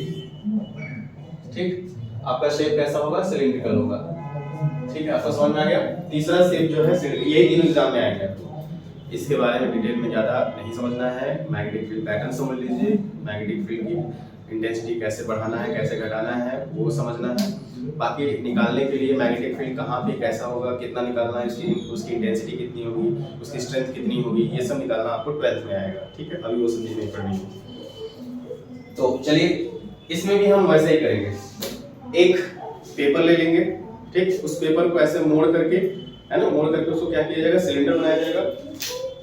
ठीक। आपका शेप कैसा होगा, सिलिंड्रिकल होगा, ठीक है। आपको समझ में आ गया। तीसरा शेप जो है ये तीनों एग्जाम में आएंगे आपको, इसके बारे में डिटेल में ज्यादा नहीं समझना है। मैग्नेटिक फील्ड पैटर्न समझ लीजिए, मैग्नेटिक फील्ड की इंटेंसिटी कैसे बढ़ाना है कैसे घटाना है वो समझना है। बाकी निकालने के लिए मैग्नेटिक फील्ड कहाँ पे कैसा होगा, कितना निकालना है, उसकी इंटेंसिटी कितनी होगी, उसकी स्ट्रेंथ कितनी होगी, ये सब निकालना आपको 12th में आएगा, ठीक है। अभी वो सब चीज नहीं पढ़नी है। तो चलिए इसमें भी हम वैसे ही करेंगे, एक पेपर ले लेंगे, ठीक। उस पेपर को ऐसे मोड़ करके, है ना, मोड़ करके उसको क्या किया जाएगा, सिलेंडर बनाया जाएगा।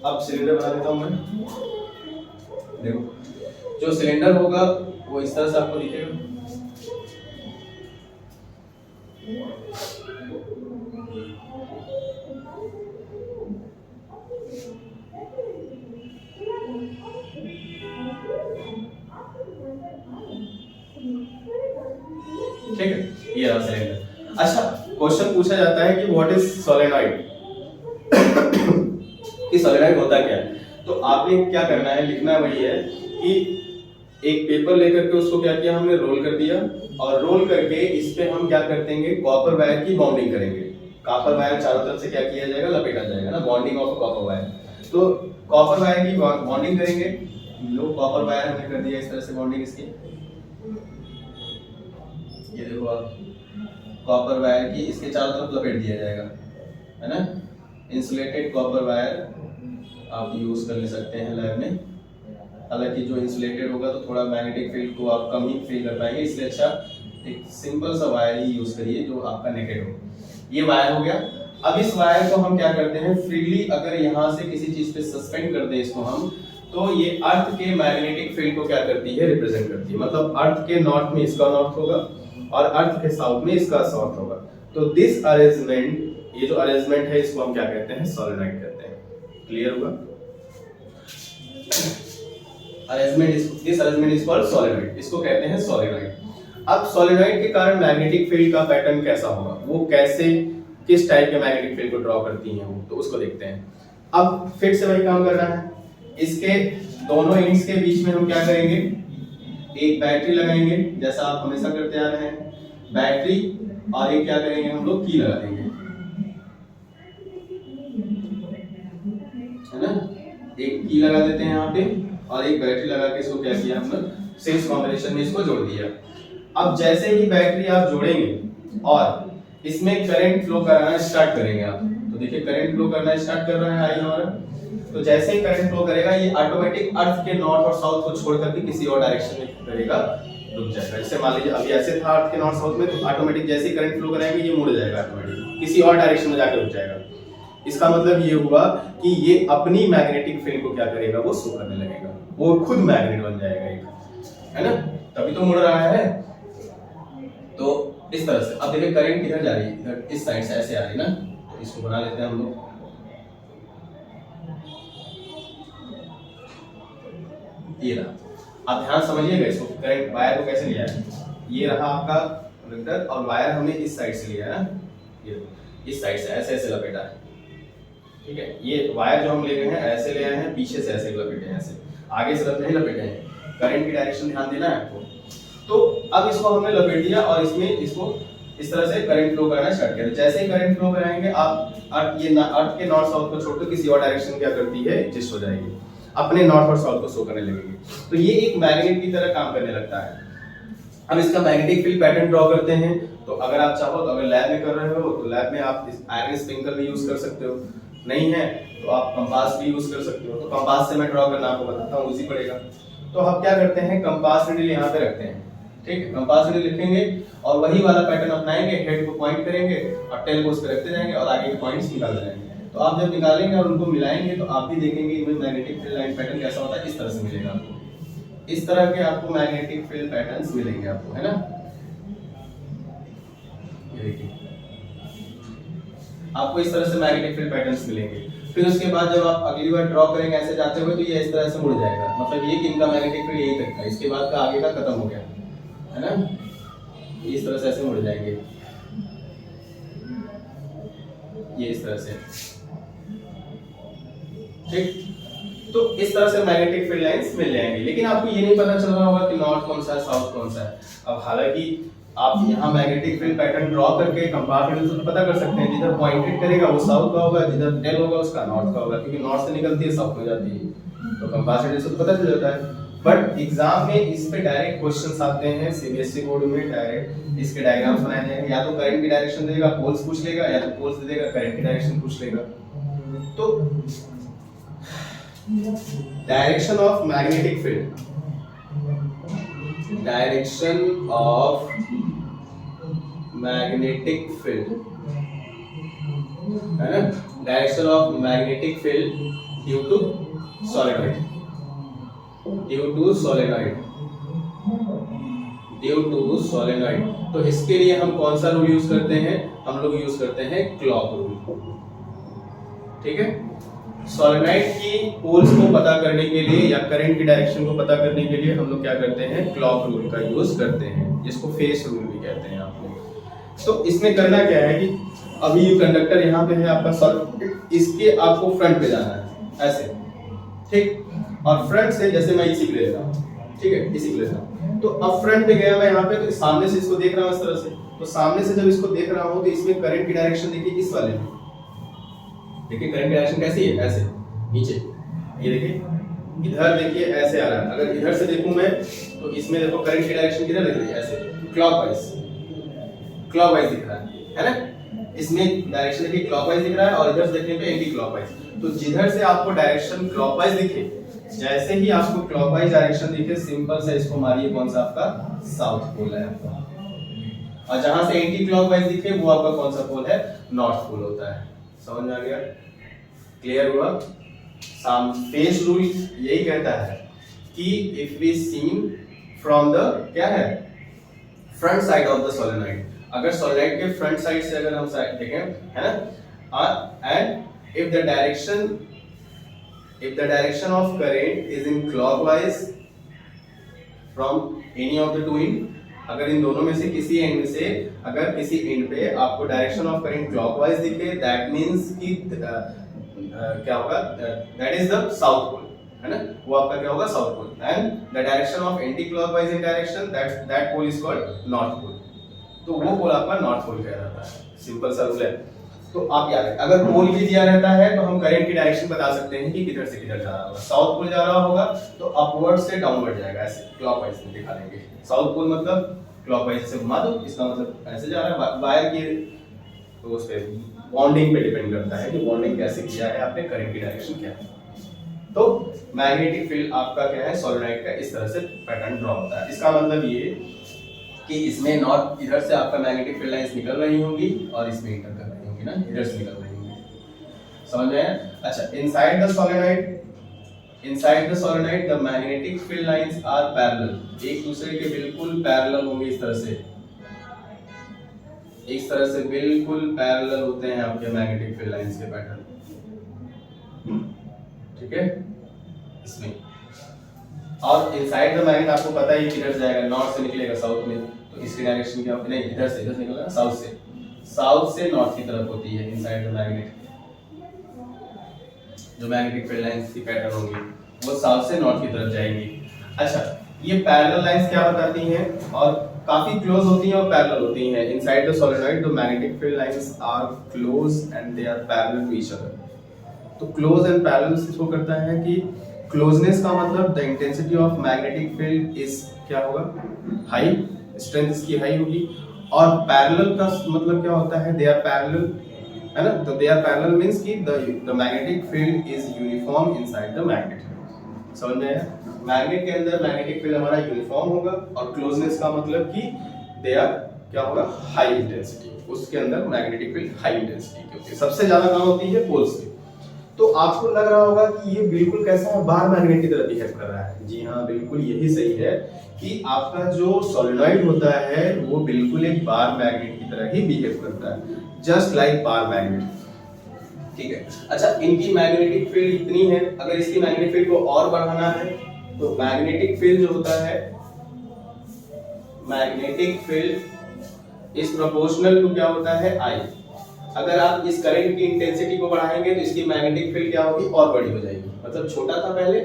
अब सिलेंडर बना देता हूं मैं, देखो जो सिलेंडर होगा वो इस तरह से आपको दिखेगा, ठीक है, ये रहा सिलेंडर। अच्छा, क्वेश्चन पूछा जाता है कि व्हाट इज सोलेनॉइड कि सोलेनॉइड होता क्या है। तो आपने क्या करना है, लिखना वही है कि एक पेपर लेकर के उसको क्या किया हमने, रोल कर दिया, और रोल करके इस पे हम क्या कर देंगे, कॉपर वायर की बॉन्डिंग करेंगे। कॉपर वायर चारों तरफ से क्या किया जाएगा, लपेटा जाएगा ना, बॉन्डिंग ऑफ कॉपर वायर। तो कॉपर वायर की बॉन्डिंग करेंगे, लो कॉपर वायर हमने कर दिया इस तरह से बॉन्डिंग इसकी, ये देखो आप कॉपर वायर की इसके चारों तरफ लपेट दिया जाएगा, है ना। इंसुलेटेड कॉपर वायर आप यूज कर ले सकते हैं लैब में, हालांकि जो इंसुलेटेड होगा तो थोड़ा मैग्नेटिक फील्ड को आप कम ही फील कर पाएंगे, इसलिए अच्छा एक सिंपल सा वायर ही यूज करिए जो आपका नेकेड हो। ये वायर हो गया। अब इस वायर को हम क्या करते हैं, फ्रीली अगर यहाँ से किसी चीज पे सस्पेंड कर दें इसको हम, तो ये अर्थ के मैग्नेटिक फील्ड को क्या करती है, रिप्रेजेंट करती है। मतलब अर्थ के नॉर्थ में इसका नॉर्थ होगा और अर्थ के साउथ में इसका साउथ होगा। तो दिस अरेंजमेंट, ये जो अरेंजमेंट है इसको हम क्या कहते हैं, सोलेनॉइड कहते हैं। क्लियर होगा, arrangement, this arrangement is called solenoid, इसको कहते हैं सोलेनॉइड। अब सोलेनॉइड के कारण मैग्नेटिक फील्ड का पैटर्न कैसा होगा, वो कैसे, किस टाइप के मैग्नेटिक फील्ड को ड्रॉ करती हैं वो, तो उसको देखते हैं। अब फिर से वही काम करना है, इसके दोनों एंड्स के बीच में हम क्या करेंगे, एक बैटरी लगाएंगे जैसा आप हमेशा करते आ रहे हैं, बैटरी, और एक क्या करेंगे हम लोग, की लगा देंगे, है ना। एक की लगा देते हैं यहाँ पे और एक बैटरी लगा के इसको क्या किया हमने, सीरीज कॉम्बिनेशन में इसको जोड़ दिया। अब जैसे ही बैटरी आप जोड़ेंगे और इसमें करंट फ्लो कराना स्टार्ट करेंगे आप, तो देखिए करंट फ्लो करना स्टार्ट कर रहा है आई हमारा। तो जैसे ही करंट फ्लो करेगा ये ऑटोमेटिक अर्थ के नॉर्थ और साउथ को छोड़ करके किसी और डायरेक्शन में करेगा, रुक जाएगा। जैसे मान लीजिए अभी ऐसे था अर्थ के नॉर्थ साउथ में, तो ऑटोमेटिक जैसे ही करंट फ्लो कराएंगे ये मुड़ जाएगा, ऑटोमेटिक किसी और डायरेक्शन में जाकर रुक जाएगा। इसका मतलब ये हुआ कि ये अपनी मैग्नेटिक फील्ड को क्या करेगा, वो शो करने लगेगा, वो खुद मैग्नेट बन जाएगा एक, है ना, तभी तो मुड़ रहा है। तो इस तरह से अब देखिए करंट किधर जा रही है, इधर इस साइड से ऐसे आ रही है ना, तो इसको बना लेते हैं हम लोग, ये रहा। आप ध्यान समझिएगा इसको, करंट वायर को कैसे लिया है। ये रहा आपका कंडक्टर और वायर हमने इस साइड से लिया है ना, ये इस साइड से ऐसे ऐसे लपेटा है, ठीक है। ये वायर जो हम ले गए हैं ऐसे ले आए हैं, पीछे से ऐसे लपेटे हैं, ऐसे आगे से नहीं लपेटे हैं। करंट की डायरेक्शन ध्यान देना है आपको। तो अब इसको हमने लपेट दिया और इसमें इसको इस तरह से करंट फ्लो करना स्टार्ट किया। जैसे ही करंट फ्लो कराएंगे आप अर्थ के नॉर्थ साउथ को छोड़कर किसी और डायरेक्शन क्या करती है, एडजस्ट हो जाएगी, अपने नॉर्थ और साउथ को शो करने लगेगी। तो ये एक मैग्नेट की तरह काम करने लगता है। अब इसका मैग्नेटिक फील्ड पैटर्न ड्रॉ करते हैं। तो अगर आप चाहो तो अगर लैब में कर रहे हो तो लैब में आप इस आयरन स्प्रिंकल भी यूज कर सकते हो, नहीं है तो आप कंपास भी यूज कर सकते हो। तो कंपास से मैं ड्रॉ करना आपको बताता हूँ, इजी पड़ेगा। तो हम क्या करते हैं, कंपास नीडल यहाँ पे रखते हैं, ठीक है। कंपास नीडल लिखेंगे और वही वाला पैटर्न अपनाएंगे, हेड को पॉइंट करेंगे और टेल को उस पे रखते जाएंगे और आगे के पॉइंट्स निकालते जाएंगे। तो आप जब निकालेंगे और उनको मिलाएंगे तो आप भी देखेंगे इनमें मैग्नेटिक फील्ड लाइन पैटर्न कैसा होता है, इस तरह से मिलेगा आपको। इस तरह के आपको मैग्नेटिक फील्ड पैटर्न्स मिलेंगे आपको, है ना। ये देखिए आपको इस तरह से मैग्नेटिक फील्ड पैटर्न्स मिलेंगे। फिर उसके बाद जब आप अगली बार ड्रॉ करेंगे ऐसे जाते हुए तो ये इस तरह से मुड़ जाएगा, मतलब ये कि इनका मैग्नेटिक फील्ड यही तक था, इसके बाद का आगे का खत्म हो गया, है ना। इस तरह से ऐसे मुड़ जाएंगे, ये इस तरह से, ठीक। तो इस तरह से मैग्नेटिक फील्ड लाइंस मिल जाएंगे। लेकिन आपको ये नहीं पता चल रहा होगा कि नॉर्थ कौन सा है, साउथ कौन सा है। अब हालांकि आप यहाँ मैग्नेटिक फील्ड पैटर्न ड्रॉ करके कंपास नीडल से पता कर सकते हैं, जिधर पॉइंटेड करेगा वो साउथ का होगा, जिधर टेल होगा उसका नॉर्थ का होगा, क्योंकि नॉर्थ से निकलती है साउथ में जाती है, तो कंपास नीडल से तो पता चल जाता है। बट एग्जाम में इस पे डायरेक्ट क्वेश्चंस आते हैं, सीबीएसई बोर्ड में डायरेक्ट इसके डायग्राम्स बनाए जाएंगे, या तो करंट की डायरेक्शन देगा पोल्स पूछ लेगा, या तो पोल्स दे देगा करंट की डायरेक्शन पूछ लेगा। तो direction of magnetic field, direction of magnetic field, है ना, direction of magnetic field due to solenoid, due to solenoid, due to solenoid. तो इसके लिए हम कौन सा रूल यूज करते हैं, हम लोग यूज करते हैं क्लॉक रूल, ठीक है। सोलेनॉइड की पोल्स को पता करने के लिए या करंट की डायरेक्शन को पता करने के लिए हम लोग क्या करते हैं, क्लॉक रूल का यूज करते हैं, जिसको फेस रूल भी कहते हैं आप लोग। तो इसमें करना क्या है कि अभी ये कंडक्टर यहाँ पे है आपका, इसके आपको फ्रंट पे जाना है ऐसे, ठीक। और फ्रंट से जैसे मैं इसी पे लेता हूँ, ठीक है, इसी पे लेता हूँ। तो अब फ्रंट पे गया मैं यहाँ पे, तो सामने से इसको देख रहा हूँ इस तरह से। तो सामने से जब इसको देख रहा हूँ तो इसमें करंट की डायरेक्शन देखिए, इस वाले में देखिए करंट की डायरेक्शन कैसी है, ऐसे नीचे, ये देखिए इधर देखिए ऐसे आ रहा है। अगर इधर से देखूं मैं तो इसमें देखो करंट की डायरेक्शन किधर दिख रही है, ऐसे क्लॉकवाइज, क्लॉकवाइज दिख रहा है ना। इसमें डायरेक्शन देखिए क्लॉकवाइज दिख रहा है और इधर से देखने पे एंटी क्लॉकवाइज। तो जिधर से आपको डायरेक्शन क्लॉकवाइज दिखे, जैसे ही आपको क्लॉकवाइज डायरेक्शन दिखे, सिंपल से इसको मारिए कौन सा आपका साउथ पोल है आपका, और जहां से एंटी क्लॉकवाइज दिखे वो आपका कौन सा पोल है, नॉर्थ पोल होता है। समझ में आ गया, क्लियर हुआ। फेस रूल यही कहता है कि if we seen from the क्या है, front side of the solenoid, अगर सोलेनॉइड के फ्रंट साइड से अगर हम साइड देखें, है ना, and if the direction of current is in clockwise from any of the two end, अगर इन दोनों में से किसी एंड से, अगर किसी एंड पे आपको डायरेक्शन ऑफ करंट क्लॉकवाइज दिखे, दैट मींस कि क्या होगा, that is the south pole, है ना, वो आपका क्या होगा, south pole. And the direction of anti clockwise in direction, that pole is called north pole. तो वो पोल आपका नॉर्थ पोल कहलाता है। सिंपल सा रूल है। तो आप याद रखें, अगर पोल भी दिया रहता है तो हम करंट की डायरेक्शन बता सकते हैं कि किधर से किधर जा रहा होगा। साउथ पोल जा रहा होगा तो अपवर्ड से डाउनवर्ड जाएगा, ऐसे क्लॉकवाइज में दिखा देंगे। साउथ पोल मतलब क्लॉकवाइज से घुमा दो, इसका मतलब ऐसे जा रहा है। वायर की तो उस पे बॉन्डिंग पे डिपेंड करता है कि बॉन्डिंग कैसे किया है आपने, करंट की डायरेक्शन क्या है। तो मैग्नेटिक फील्ड आपका क्या है, सोलेनॉइड का इस तरह से पैटर्न ड्रॉ होता है। इसका मतलब ये कि इसमें नॉर्थ, इधर से आपका मैग्नेटिक फील्ड लाइंस निकल रही होंगी और इसमें इंटर कर रही होंगी ना, इधर से निकल रही होंगी। समझ में आया? अच्छा, inside the solenoid the magnetic field lines are parallel, एक दूसरे के बिल्कुल पैरेलल होंगे, इस तरह से बिल्कुल पैरेलल होते हैं आपके मैग्नेटिक फील्ड लाइंस के पैटर्न, ठीक है। इसमें और इनसाइड द मैग्नेट आपको पता ही किधर जाएगा, नॉर्थ से निकलेगा साउथ में, तो इसकी डायरेक्शन क्या होगी, नहीं इधर से निकलेगा साउथ से नॉर्थ की तरफ होती है इनसाइड द मैग्नेट। जो मैग्नेटिक फील्ड लाइंस की पैटर्न होगी वो साउथ से नॉर्थ की तरफ जाएंगी। अच्छा, ये पैरेलल लाइंस क्या बताती हैं, और काफी क्लोज होती हैं और पैरेलल होती हैं। Inside the solenoid the magnetic field lines are close and they are parallel to each other. तो क्लोज एंड पैरेलल से शो करता है कि क्लोजनेस का मतलब the intensity of magnetic field is क्या होगा, हाई, स्ट्रेंथ इसकी हाई होगी। और पैरेलल का मतलब क्या होता है, दे आर पैरेलल, है ना, तो दे आर पैरेलल मींस कि the magnetic field is uniform inside the magnet. समझ में आया, मैग्नेट के अंदर मैग्नेटिक फील्ड हमारा यूनिफॉर्म होगा, और क्लोजनेस का मतलब कि दे आर क्या होगा, हाई इंटेंसिटी, उसके अंदर मैग्नेटिक फील्ड हाई इंटेंसिटी की होती है, सबसे ज्यादा कहां होती है, पोल्स पे। तो आपको लग रहा होगा कि ये बिल्कुल कैसा है, बार मैग्नेट की तरह बिहेव कर रहा है। जी हाँ, बिल्कुल यही सही है कि आपका जो सोलेनॉइड होता है वो बिल्कुल एक बार मैग्नेट की तरह ही बिहेव करता है, जस्ट लाइक बार मैग्नेट। ठीक है, अच्छा, इनकी मैग्नेटिक फील्ड इतनी है, अगर इसकी मैग्नेटिक फील्ड को और बढ़ाना है तो मैग्नेटिक फील्ड जो होता है, magnetic field is proportional to क्या होता है, आई। अगर आप इस करंट की इंटेंसिटी को बढ़ाएंगे तो इसकी मैग्नेटिक फील्ड क्या होगी, और बड़ी हो जाएगी। मतलब छोटा था पहले,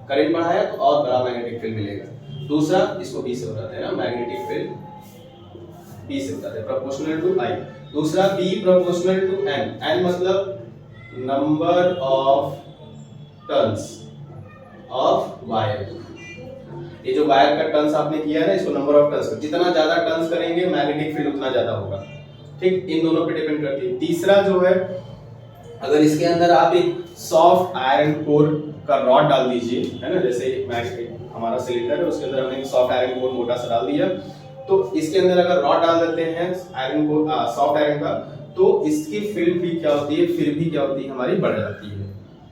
करंट बढ़ाया तो और बड़ा मैग्नेटिक फील्ड मिलेगा। दूसरा, इसको B से बताते हैं ना, मैग्नेटिक फील्ड B से बताते हैं, प्रोपोर्शनल टू I। दूसरा B proportional to N, N मतलब number of turns of wire. ये जो वायर का टर्न्स आपने किया है ना, इसको नंबर ऑफ टर्न्स, जितना ज्यादा टर्न्स करेंगे मैग्नेटिक फील्ड उतना ज्यादा होगा। ठीक, इन दोनों पे डिपेंड करती है। तीसरा जो है, अगर इसके अंदर आप एक सॉफ्ट आयरन कोर का रॉड डाल दीजिए, है ना, जैसे हमारा सिलेंडर है उसके अंदर हमने एक सॉफ्ट आयरन कोर मोटा सा डाल दिया, तो इसके अंदर अगर रॉड डाल देते हैं आयरन कोर, सॉफ्ट आयरन का, तो इसकी फील्ड भी क्या होती है, फिर भी क्या होती है, हमारी बढ़ जाती है।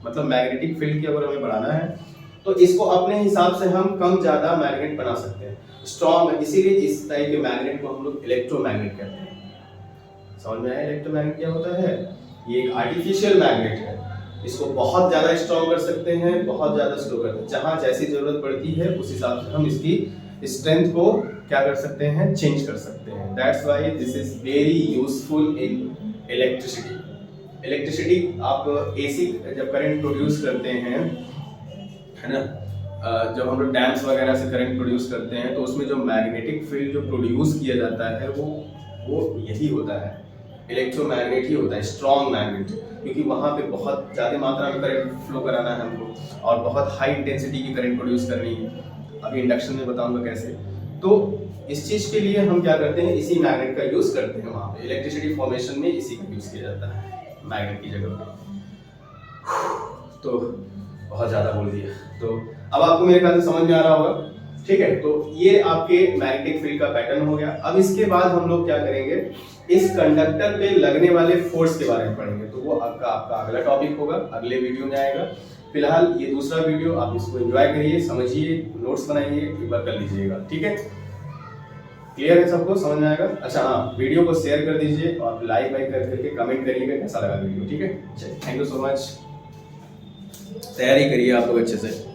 मतलब मैग्नेटिक फील्ड की अगर हमें बढ़ाना है तो इसको अपने हिसाब से हम कम ज्यादा मैग्नेट बना सकते हैं, स्ट्रॉन्ग। इसीलिए इस टाइप के मैग्नेट को हम लोग इलेक्ट्रोमैग्नेट कहते हैं। समझ में आया इलेक्ट्रोमैग्नेट क्या होता है, ये एक आर्टिफिशियल मैग्नेट है। इसको बहुत ज्यादा स्ट्रॉन्ग कर सकते हैं, बहुत ज्यादा स्लो कर सकते हैं, जहां जैसी जरूरत पड़ती है उस हिसाब से हम इसकी स्ट्रेंथ को क्या कर सकते हैं, चेंज कर सकते हैं। That's why this is very useful in electricity. Electricity आप एसी जब करंट प्रोड्यूस करते हैं, है ना, जब हम लोग डैम्स वगैरह से करंट प्रोड्यूस करते हैं तो उसमें जो मैग्नेटिक फील्ड जो प्रोड्यूस किया जाता है वो यही होता है, इलेक्ट्रोमैग्नेट ही होता है, स्ट्रॉन्ग मैग्नेट। क्योंकि वहाँ पे बहुत ज़्यादा मात्रा में करंट फ्लो कराना है हमको और बहुत हाई इंटेंसिटी की करंट प्रोड्यूस करनी है। अभी इंडक्शन में बताऊंगा कैसे। तो इस चीज़ के लिए हम क्या करते हैं, इसी मैग्नेट का यूज़ करते हैं। वहाँ पे इलेक्ट्रिसिटी फॉर्मेशन में इसी का यूज़ किया जाता है, मैग्नेट की जगह पे। तो बहुत ज़्यादा बोल दिया, तो अब आपको मेरे ख्याल से समझ में आ रहा होगा। ठीक है, तो ये आपके मैग्नेटिक फील्ड का पैटर्न हो गया। अब इसके बाद हम लोग क्या करेंगे, इस कंडक्टर पे लगने वाले फोर्स के बारे में पढ़ेंगे। तो वो आपका अगला टॉपिक होगा, अगले वीडियो में आएगा। फिलहाल ये दूसरा वीडियो, आप इसको एंजॉय करिए, समझिए, नोट्स बनाइए, एक बार कर लीजिएगा। ठीक है, क्लियर है सबको, समझ में आएगा। अच्छा हाँ, वीडियो को शेयर कर दीजिए और लाइक करके कमेंट करिएगा कैसा लगा वीडियो। ठीक है, थैंक यू सो मच। तैयारी करिए आप लोग अच्छे से।